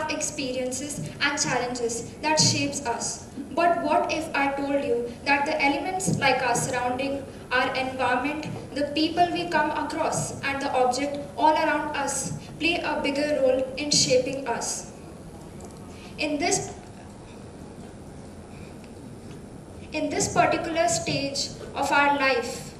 have experiences and challenges that shapes us. But what if I told you that the elements like our surrounding, our environment, the people we come across, and the object all around us play a bigger role in shaping us? In this In this particular stage of our life,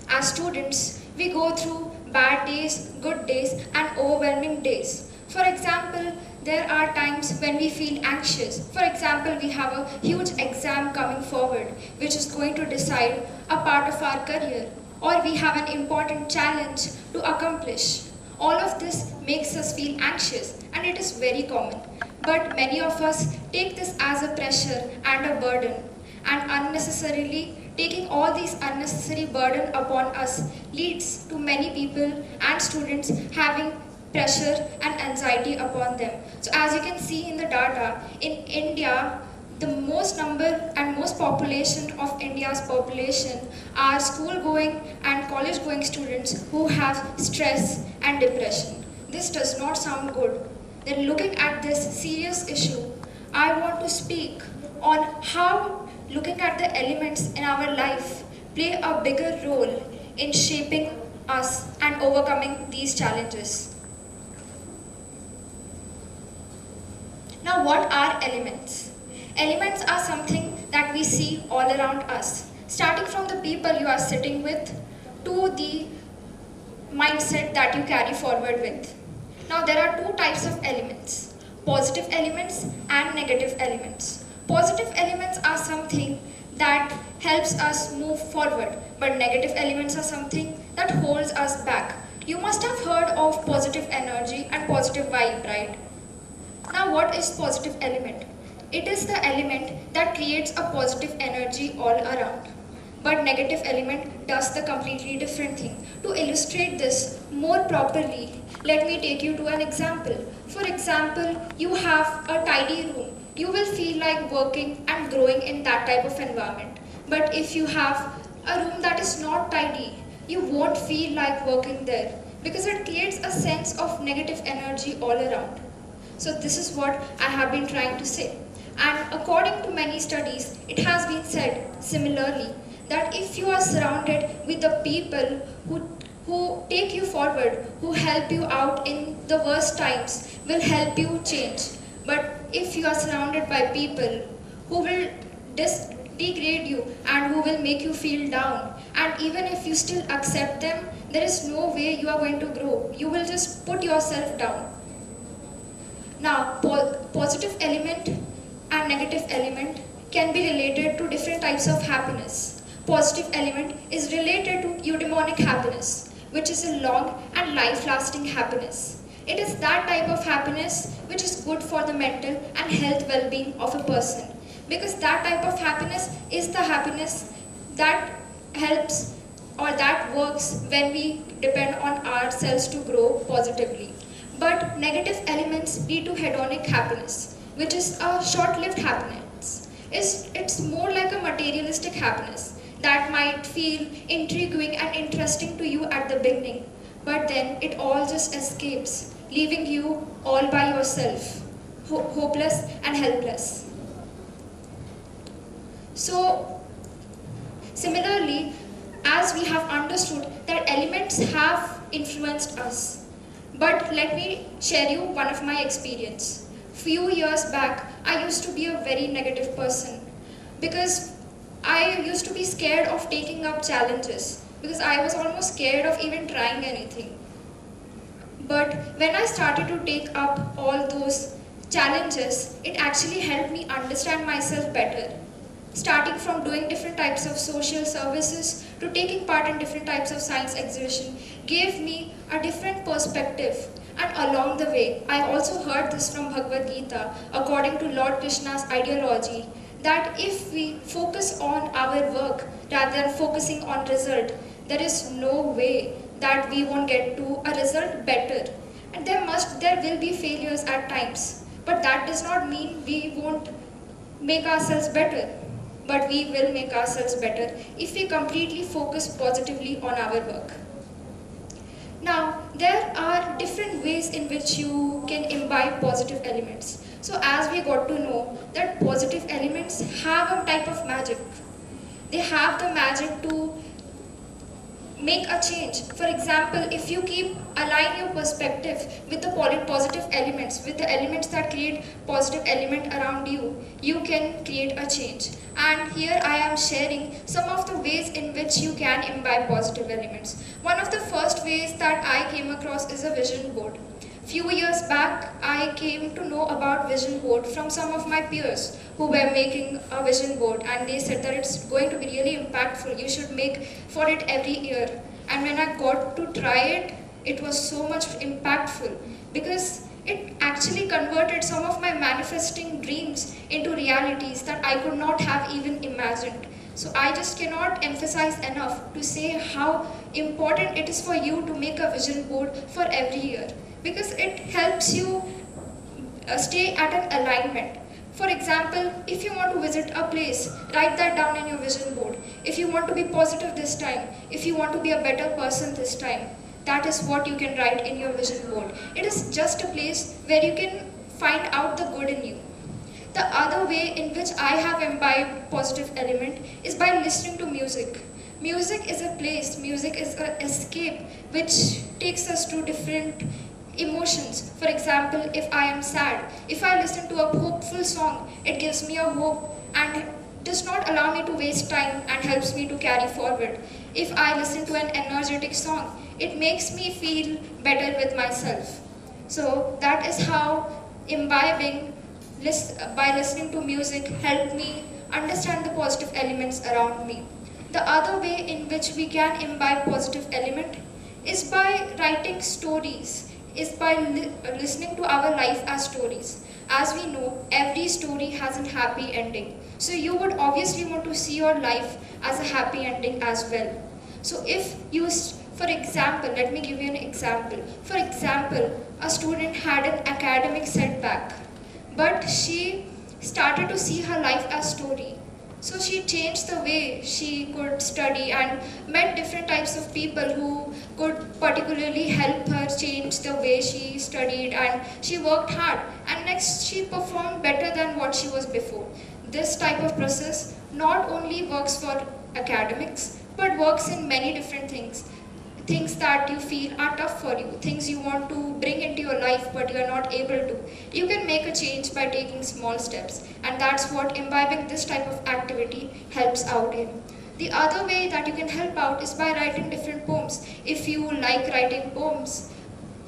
as students, we go through bad days, good days, and overwhelming days. For example, there are times when we feel anxious. For example, we have a huge exam coming forward, which is going to decide a part of our career, or we have an important challenge to accomplish. All of this makes us feel anxious, and it is very common. But many of us take this as a pressure and a burden, and unnecessarily taking all these unnecessary burden upon us leads to many people and students having pressure and anxiety upon them. So as you can see in the data, in India, the most number and most population of India's population are school going and college going students who have stress and depression. This does not sound good. Then looking at this serious issue, I want to speak on how looking at the elements in our life play a bigger role in shaping us and overcoming these challenges. Now, what are elements? Elements are something that we see all around us, starting from the people you are sitting with to the mindset that you carry forward with. Now, there are two types of elements, positive elements and negative elements. Positive elements are something that helps us move forward, but negative elements are something that holds us back. You must have heard of positive energy and positive vibe, right? Now, what is positive element? It is the element that creates a positive energy all around. But negative element does the completely different thing. To illustrate this more properly, let me take you to an example. For example, you have a tidy room. You will feel like working and growing in that type of environment. But if you have a room that is not tidy, you won't feel like working there because it creates a sense of negative energy all around. So this is what I have been trying to say. And according to many studies, it has been said similarly that if you are surrounded with the people who take you forward, who help you out in the worst times, will help you change. But if you are surrounded by people who will degrade you and who will make you feel down, and even if you still accept them, there is no way you are going to grow. You will just put yourself down. Now, positive element and negative element can be related to different types of happiness. Positive element is related to eudaimonic happiness, which is a long and life-lasting happiness. It is that type of happiness which is good for the mental and health well-being of a person. Because that type of happiness is the happiness that helps or that works when we depend on ourselves to grow positively. But negative elements lead to hedonic happiness, which is a short-lived happiness. It's more like a materialistic happiness that might feel intriguing and interesting to you at the beginning, but then it all just escapes, leaving you all by yourself, hopeless and helpless. So, similarly, as we have understood that elements have influenced us, but let me share you one of my experience. Few years back, I used to be a very negative person because I used to be scared of taking up challenges because I was almost scared of even trying anything. But when I started to take up all those challenges, it actually helped me understand myself better. Starting from doing different types of social services to taking part in different types of science exhibition gave me a different perspective. And along the way, I also heard this from Bhagavad Gita, according to Lord Krishna's ideology, that if we focus on our work rather than focusing on result, there is no way that we won't get to a result better. And there will be failures at times, but that does not mean we won't make ourselves better. But we will make ourselves better if we completely focus positively on our work. Now, There are different ways in which you can imbibe positive elements. So as we got to know that positive elements have a type of magic. They have the magic to make a change. For example, if you keep align your perspective with the positive elements, with the elements that create positive element around you, you can create a change. And here I am sharing some of the ways in which you can imbibe positive elements. One of the first ways that I came across is a vision board. Few years back, I came to know about vision board from some of my peers who were making a vision board, and they said that it's going to be really impactful. You should make for it every year. And when I got to try it, it was so much impactful because it actually converted some of my manifesting dreams into realities that I could not have even imagined. So I just cannot emphasize enough to say how important it is for you to make a vision board for every year, because it helps you stay at an alignment. For example, if you want to visit a place, write that down in your vision board. If you want to be positive this time, if you want to be a better person this time, that is what you can write in your vision board. It is just a place where you can find out the good in you. The other way in which I have imbibed positive element is by listening to music. Music is a place, music is an escape which takes us to different emotions. For example, if I am sad, if I listen to a hopeful song, it gives me a hope and does not allow me to waste time and helps me to carry forward. If I listen to an energetic song, it makes me feel better with myself. So that is how imbibing by listening to music helped me understand the positive elements around me. The other way in which we can imbibe positive element is by writing stories, is by listening to our life as stories. As we know, every story has a happy ending. So you would obviously want to see your life as a happy ending as well. So if you, for example, let me give you an example. For example, a student had an academic setback, but she started to see her life as story. So she changed the way she could study and met different types of people who could particularly help her change the way she studied, and she worked hard, and next she performed better than what she was before. This type of process not only works for academics but works in many different things. Things that you feel are tough for you, things you want to bring into your life but you are not able to. You can make a change by taking small steps, and that's what imbibing this type of activity helps out in. The other way that you can help out is by writing different poems. If you like writing poems,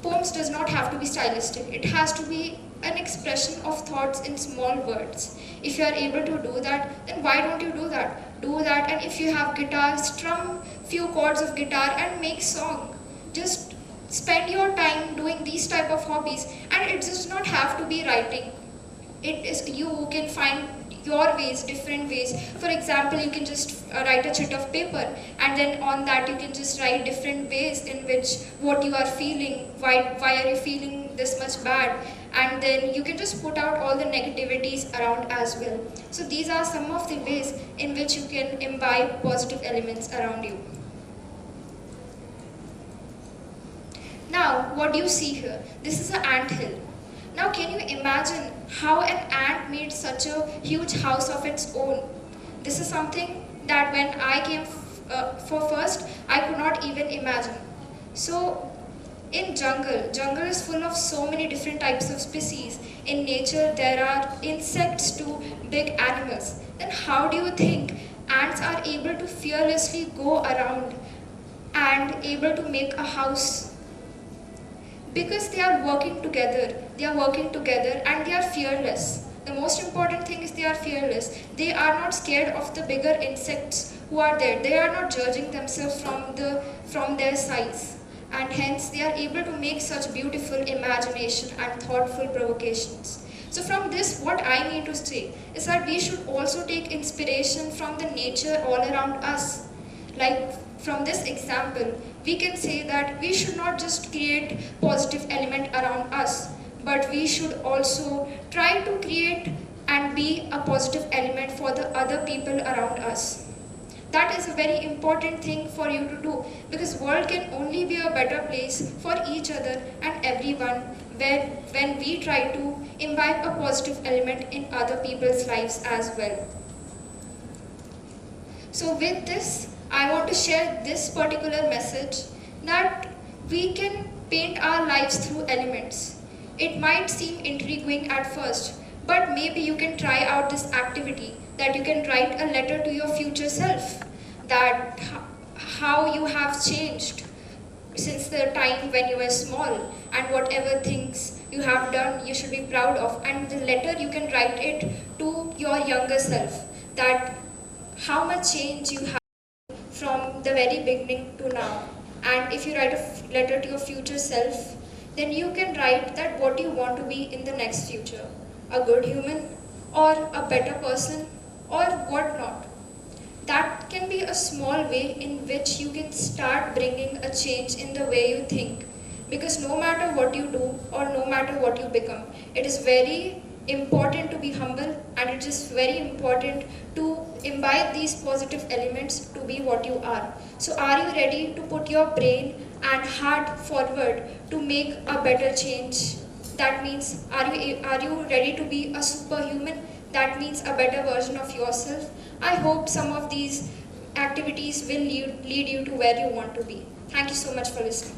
poems does not have to be stylistic. It has to be an expression of thoughts in small words. If you are able to do that, then why don't you do that? Do that, and if you have guitar, strum few chords of guitar and make song. Just spend your time doing these type of hobbies, and it does not have to be writing. It is, you can find your ways, different ways. For example, you can just write a sheet of paper, and then on that you can just write different ways in which what you are feeling, why are you feeling this much bad, and then you can just put out all the negativities around as well. So these are some of the ways in which you can imbibe positive elements around you. Now, what do you see here? This is an ant hill. Now, can you imagine how an ant made such a huge house of its own? This is something that when I came for first, I could not even imagine. So, in jungle is full of so many different types of species. In nature, there are insects to big animals. Then how do you think ants are able to fearlessly go around and able to make a house? Because they are working together. They are working together and they are fearless. The most important thing is they are fearless. They are not scared of the bigger insects who are there. They are not judging themselves from their size. And hence they are able to make such beautiful imagination and thoughtful provocations. So from this, what I mean to say is that we should also take inspiration from the nature all around us. Like from this example, we can say that we should not just create positive element around us, but we should also try to create and be a positive element for the other people around us. that is a very important thing for you to do, because world can only be a better place for each other and everyone when we try to imbibe a positive element in other people's lives as well. So with this, I want to share this particular message that we can paint our lives through elements. It might seem intriguing at first, but maybe you can try out this activity that you can write a letter to your future self, that how you have changed since the time when you were small, and whatever things you have done you should be proud of, and the letter you can write it to your younger self, that how much change you have from the very beginning to now. And if you write a letter to your future self, then you can write that what you want to be in the next future, a good human or a better person or what not. That can be a small way in which you can start bringing a change in the way you think. Because no matter what you do or no matter what you become, it is very important to be humble, and it is very important to imbibe these positive elements to be what you are. So are you ready to put your brain and heart forward to make a better change? That means, are you ready to be a superhuman? That means a better version of yourself. I hope some of these activities will lead you to where you want to be. Thank you so much for listening.